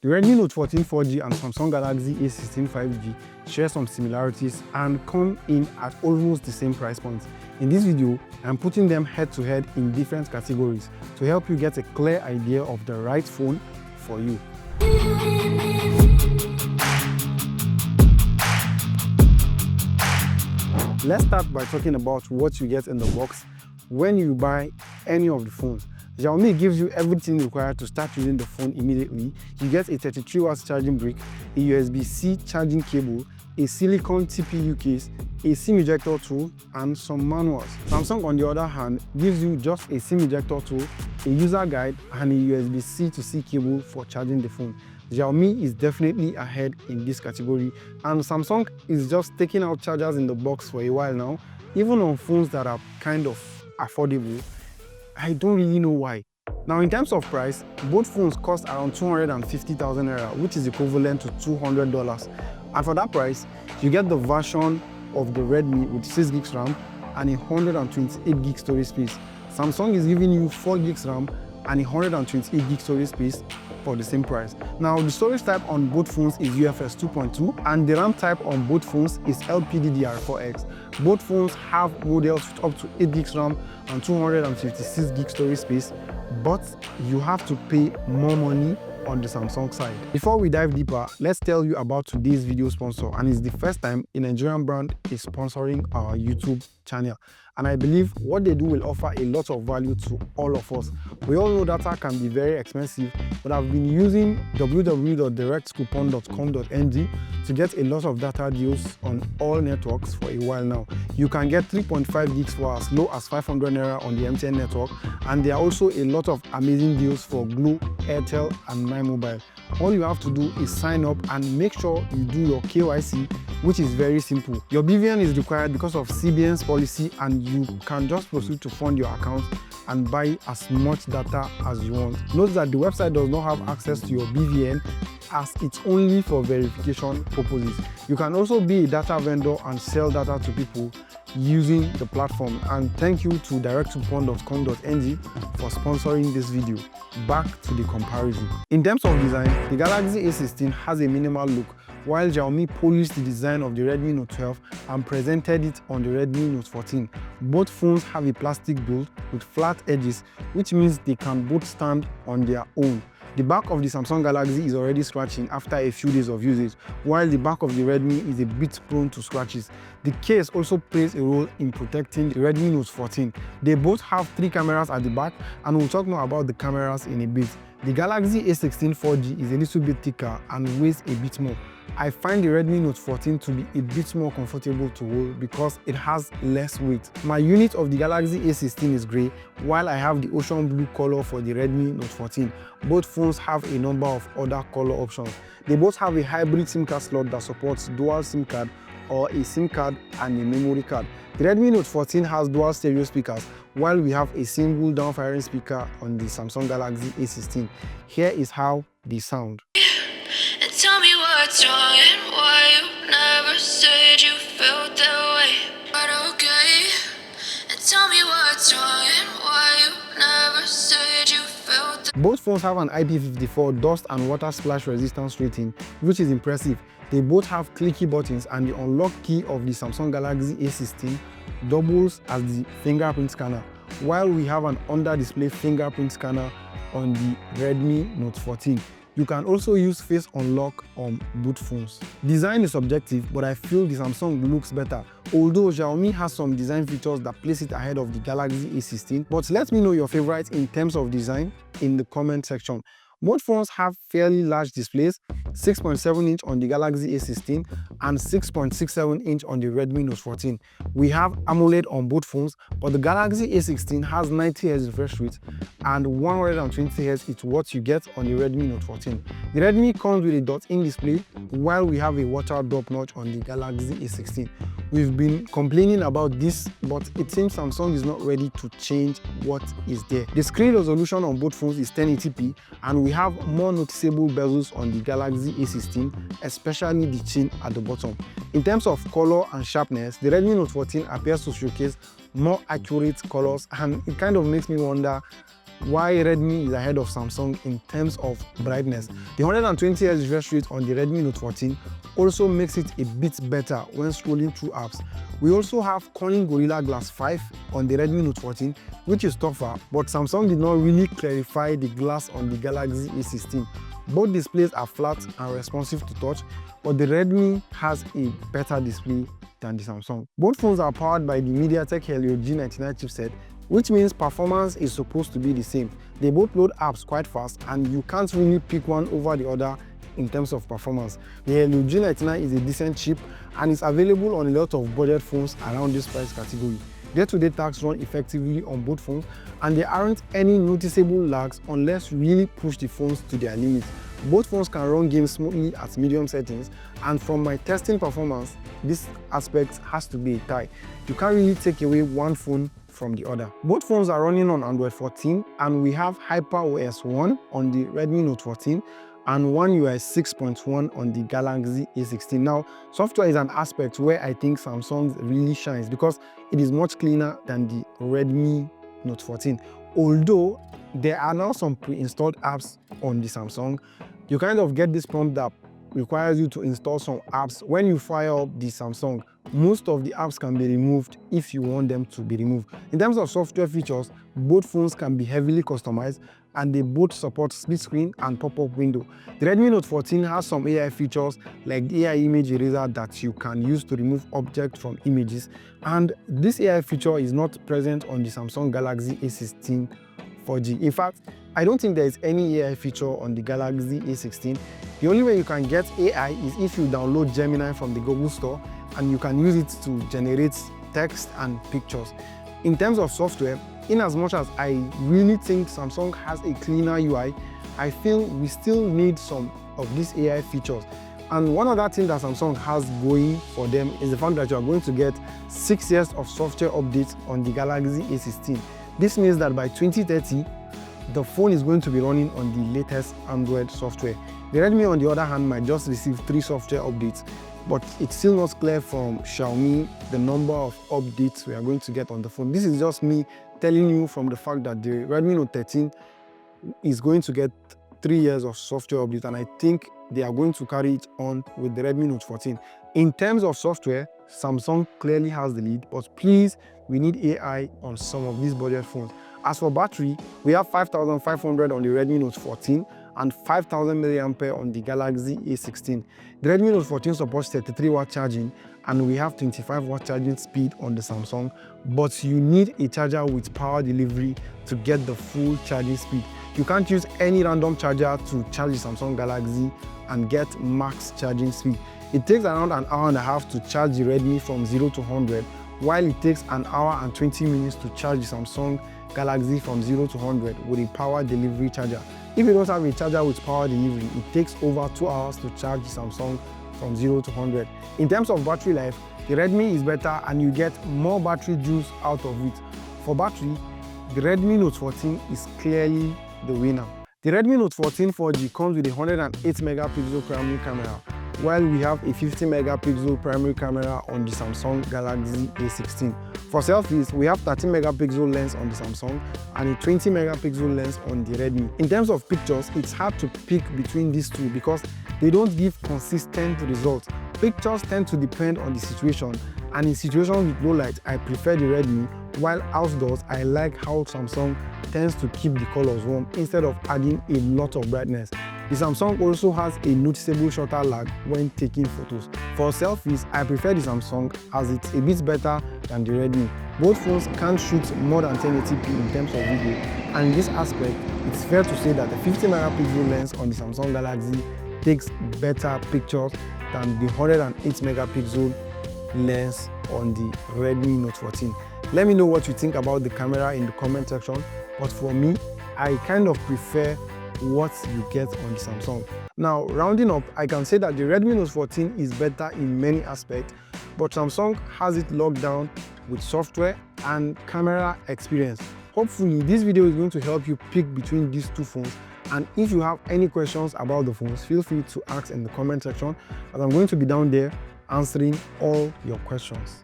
The Redmi Note 14 4G and Samsung Galaxy A16 5G share some similarities and come in at almost the same price point. In this video, I'm putting them head to head in different categories to help you get a clear idea of the right phone for you. Let's start by talking about what you get in the box when you buy any of the phones. Xiaomi gives you everything required to start using the phone immediately. You get a 33 watts charging brick, a USB-C charging cable, a silicone TPU case, a SIM ejector tool, and some manuals. Samsung, on the other hand, gives you just a SIM ejector tool, a user guide, and a USB-C to C cable for charging the phone. Xiaomi is definitely ahead in this category, and Samsung is just taking out chargers in the box for a while now, even on phones that are kind of affordable. I don't really know why. Now, in terms of price, both phones cost around 250,000 naira, which is equivalent to $200. And for that price, you get the version of the Redmi with 6 gigs RAM and 128 gig storage space. Samsung is giving you 4 gigs RAM and 128 gig storage space for the same price. Now, the storage type on both phones is UFS 2.2 and the RAM type on both phones is LPDDR4X. Both phones have models with up to 8 gigs RAM and 256 gig storage space, but you have to pay more money on the Samsung side. Before we dive deeper, let's tell you about today's video sponsor, and it's the first time a Nigerian brand is sponsoring our YouTube channel. And I believe what they do will offer a lot of value to all of us. We all know data can be very expensive, but I've been using www.directcoupon.com.ng to get a lot of data deals on all networks for a while now. You can get 3.5 gigs for as low as 500 naira on the MTN network, and there are also a lot of amazing deals for Glo, Airtel, and My Mobile. All you have to do is sign up and make sure you do your KYC, which is very simple. Your BVN is required because of CBN's policy, and you can just proceed to fund your account and buy as much data as you want. Note that the website does not have access to your BVN, as it's only for verification purposes. You can also be a data vendor and sell data to people using the platform. And thank you to directcoupon.com.ng for sponsoring this video. Back to the comparison. In terms of design, the Galaxy A16 has a minimal look, while Xiaomi polished the design of the Redmi Note 12 and presented it on the Redmi Note 14. Both phones have a plastic build with flat edges, which means they can both stand on their own. The back of the Samsung Galaxy is already scratching after a few days of usage, while the back of the Redmi is a bit prone to scratches. The case also plays a role in protecting the Redmi Note 14. They both have 3 cameras at the back, and we'll talk more about the cameras in a bit. The Galaxy A16 4G is a little bit thicker and weighs a bit more. I find the Redmi Note 14 to be a bit more comfortable to hold because it has less weight. My unit of the Galaxy A16 is grey, while I have the ocean blue color for the Redmi Note 14. Both phones have a number of other color options. They both have a hybrid SIM card slot that supports dual SIM card or a SIM card and a memory card. The Redmi Note 14 has dual stereo speakers, while we have a single down-firing speaker on the Samsung Galaxy A16. Here is how they sound. Tell me what's wrong and why you never said you felt that way. But okay. And tell me what's wrong and why you never said you felt that. Both phones have an IP54 dust and water splash resistance rating, which is impressive. They both have clicky buttons, and the unlock key of the Samsung Galaxy A16 doubles as the fingerprint scanner, while we have an under-display fingerprint scanner on the Redmi Note 14. You can also use Face Unlock on both phones. Design is subjective, but I feel the Samsung looks better, although Xiaomi has some design features that place it ahead of the Galaxy A16. But let me know your favorites in terms of design in the comment section. Both phones have fairly large displays, 6.7 inch on the Galaxy A16 and 6.67 inch on the Redmi Note 14. We have AMOLED on both phones, but the Galaxy A16 has 90Hz refresh rate and 120Hz is what you get on the Redmi Note 14. The Redmi comes with a dot-in display, while we have a water drop notch on the Galaxy A16. We've been complaining about this, but it seems Samsung is not ready to change what is there. The screen resolution on both phones is 1080p, and we have more noticeable bezels on the Galaxy A16, especially the chin at the bottom. In terms of color and sharpness, the Redmi Note 14 appears to showcase more accurate colors, and it kind of makes me wonder why Redmi is ahead of Samsung in terms of brightness. The 120Hz refresh rate on the Redmi Note 14 also makes it a bit better when scrolling through apps. We also have Corning Gorilla Glass 5 on the Redmi Note 14, which is tougher, but Samsung did not really clarify the glass on the Galaxy A16. Both displays are flat and responsive to touch, but the Redmi has a better display than the Samsung. Both phones are powered by the MediaTek Helio G99 chipset, which means performance is supposed to be the same. They both load apps quite fast, and you can't really pick one over the other in terms of performance. The Helio G99 is a decent chip and is available on a lot of budget phones around this price category. Day-to-day tasks run effectively on both phones, and there aren't any noticeable lags unless you really push the phones to their limits. Both phones can run games smoothly at medium settings, and from my testing performance, this aspect has to be a tie. You can't really take away one phone from the other. Both phones are running on Android 14, and we have HyperOS 1 on the Redmi Note 14 and One UI 6.1 on the Galaxy A16. Now, software is an aspect where I think Samsung really shines because it is much cleaner than the Redmi Note 14. Although there are now some pre-installed apps on the Samsung, you kind of get this prompt that requires you to install some apps. When you fire up the Samsung, most of the apps can be removed if you want them to be removed. In terms of software features, both phones can be heavily customized, and they both support split screen and pop-up window. The Redmi Note 14 has some AI features like the AI image eraser that you can use to remove objects from images, and this AI feature is not present on the Samsung Galaxy A16 4G. In fact, I don't think there is any AI feature on the Galaxy A16. The only way you can get AI is if you download Gemini from the Google Store, and you can use it to generate text and pictures. In terms of software, in as much as I really think Samsung has a cleaner UI, I feel we still need some of these AI features. And one other thing that Samsung has going for them is the fact that you are going to get 6 years of software updates on the Galaxy A16. This means that by 2030, the phone is going to be running on the latest Android software. The Redmi, on the other hand, might just receive 3 software updates, but it's still not clear from Xiaomi the number of updates we are going to get on the phone. This is just me telling you from the fact that the Redmi Note 13 is going to get 3 years of software update, and I think they are going to carry it on with the Redmi Note 14. In terms of software, Samsung clearly has the lead, but please, we need AI on some of these budget phones. As for battery, we have 5,500 on the Redmi Note 14 and 5,000 mAh on the Galaxy A16. The Redmi Note 14 supports 33-watt charging, and we have 25-watt charging speed on the Samsung, but you need a charger with power delivery to get the full charging speed. You can't use any random charger to charge the Samsung Galaxy and get max charging speed. It takes around an hour and a half to charge the Redmi from 0 to 100, while it takes an hour and 20 minutes to charge the Samsung Galaxy from 0 to 100 with a power delivery charger. If you don't have a charger with power delivery, it takes over 2 hours to charge the Samsung from 0 to 100. In terms of battery life, the Redmi is better and you get more battery juice out of it. For battery, the Redmi Note 14 is clearly the winner. The Redmi Note 14 4G comes with a 108 megapixel primary camera, while we have a 50 megapixel primary camera on the Samsung Galaxy A16. For selfies, we have 13 megapixel lens on the Samsung and a 20 megapixel lens on the Redmi. In terms of pictures, it's hard to pick between these two because they don't give consistent results. Pictures tend to depend on the situation, and in situations with low light, I prefer the Redmi, while outdoors, I like how Samsung tends to keep the colors warm instead of adding a lot of brightness. The Samsung also has a noticeable shutter lag when taking photos. For selfies, I prefer the Samsung as it's a bit better than the Redmi. Both phones can shoot more than 1080p in terms of video, and in this aspect, it's fair to say that the 50 megapixel lens on the Samsung Galaxy takes better pictures than the 108 megapixel lens on the Redmi Note 14. Let me know what you think about the camera in the comment section, but for me, I kind of prefer what you get on the Samsung. Now, rounding up, I can say that the Redmi Note 14 is better in many aspects, but Samsung has it locked down with software and camera experience. Hopefully, this video is going to help you pick between these two phones, and if you have any questions about the phones, feel free to ask in the comment section, as I'm going to be down there answering all your questions.